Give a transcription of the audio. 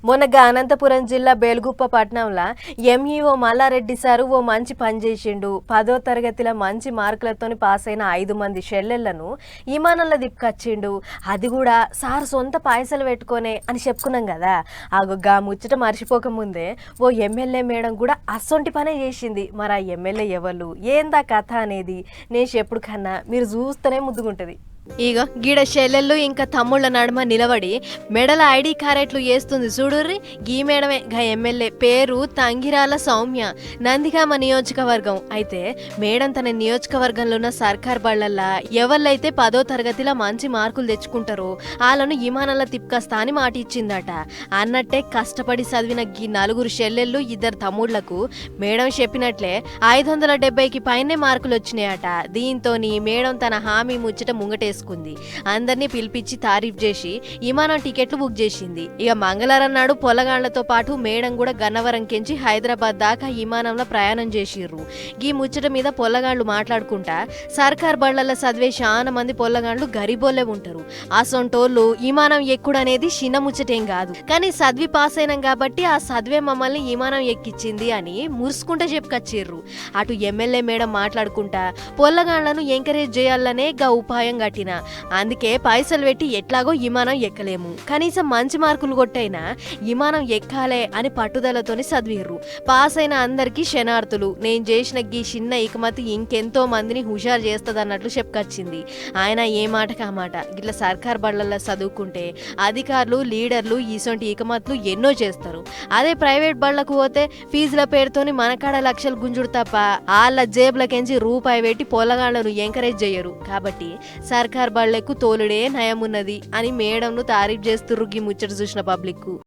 మొన్నగా అనంతపురం జిల్లా బేల్గుప్ప పట్టణంలో MEO Mallareddy sir ఓ మంచి పని చేసిండు. 10వ తరగతిలో మంచి మార్కులతోని పాస్ అయిన 5 మంది చెల్లెళ్లను విమానంలో దిప్పుకొచ్చిండు. అది కూడా సార్ సొంత పైసలు పెట్టుకోనే అని చెప్పుకున్నాం కదా. గా ముచ్చట మర్చిపోకముందే ఓ ఎమ్మెల్యే మేడం కూడా అసొంటి పనే చేసింది. మరి ఆ ఎమ్మెల్యే ఎవరు, ఏందా కథ అనేది నేను చెప్పుడు కన్నా మీరు చూస్తేనే ముద్దుగుంటది. ఇగ గీడ చెల్లెళ్ళు ఇంకా తమ్ముళ్ళ నడుమ నిలబడి మెడల ఐడి కారెట్లు వేస్తుంది చూడుర్రి. గీ మేడమే గా ఎమ్మెల్యే, పేరు తంగిరాల సౌమ్య, నందిగామ నియోజకవర్గం. అయితే మేడం తన నియోజకవర్గంలో ఉన్న సర్కార్ బళ్లల్లా ఎవళ్ళైతే 10వ తరగతిలో మంచి మార్కులు తెచ్చుకుంటారో వాళ్ళను విమానంలో తిప్పుకొస్తా అని మాట ఇచ్చిందట. అన్నట్టే కష్టపడి చదివిన గీ 4 చెల్లెళ్ళు 2 తమ్ముళ్లకు మేడం చెప్పినట్లే 570కి పైనే మార్కులు వచ్చినాయట. దీంతోని మేడం తన హామీ ముచ్చట ముంగటే అందరినీ పిలిపించి తారీఫ్ చేసి విమానం టికెట్లు బుక్ చేసింది. ఇక మంగళవారం నాడు పొలగాళ్లతో పాటు మేడం కూడా గన్నవరం కెంచి హైదరాబాద్ దాకా విమానంలో ప్రయాణం చేసిర్రు. ఈ ముచ్చట మీద పొల్లగాళ్లు మాట్లాడుకుంటా సర్కార్ బళ్లల్లో చదివే చాలా మంది పొల్లగాళ్లు గరీబోళ్లే ఉంటారు. అసొంటోళ్ళు విమానం ఎక్కుడు అనేది చిన్న ముచ్చటేం కాదు, కానీ చదివి పాస్ అయినాం కాబట్టి ఆ చదివే మమ్మల్ని విమానం ఎక్కిచ్చింది అని మురుసుకుంటా చెప్పుకొచ్చిర్రు. అటు ఎమ్మెల్యే మేడం మాట్లాడుకుంటా పొల్లగాళ్లను ఎంకరేజ్ చేయాలనే గా ఉపాయం కట్టిన. అందుకే పైసలు పెట్టి ఎట్లాగో విమానం ఎక్కలేము, కనీసం మంచి మార్కులు కొట్టైనా విమానం ఎక్కాలే అని పట్టుదలతోని చదివిర్రు. పాస్ అయిన అందరికీ శనార్థులు. నేను చేసిన గీ చిన్న ఇకమతి ఇంకెంతో మందిని హుషారు చేస్తదన్నట్లు చెప్పుకొచ్చింది. ఆయన ఏ మాట కామాట గిట్ల సర్కార్ బళ్లల్లో చదువుకుంటే అధికారులు, లీడర్లు ఈసొంటి ఇకమతులు ఎన్నో చేస్తారు. అదే ప్రైవేట్ బళ్లకు పోతే ఫీజుల పేరుతోని మనకాడ లక్షలు గుంజుడు తప్ప వాళ్ళ జేబులకెంచి రూపాయి పెట్టి పొలగాళ్లను ఎంకరేజ్ చేయరు. కాబట్టి సర్కార్ బళ్లకు తోలుడే నయమున్నది అని మేడంను తారీఫ్ చేస్తుర్రు. గీ ముచ్చట చూసిన పబ్లిక్.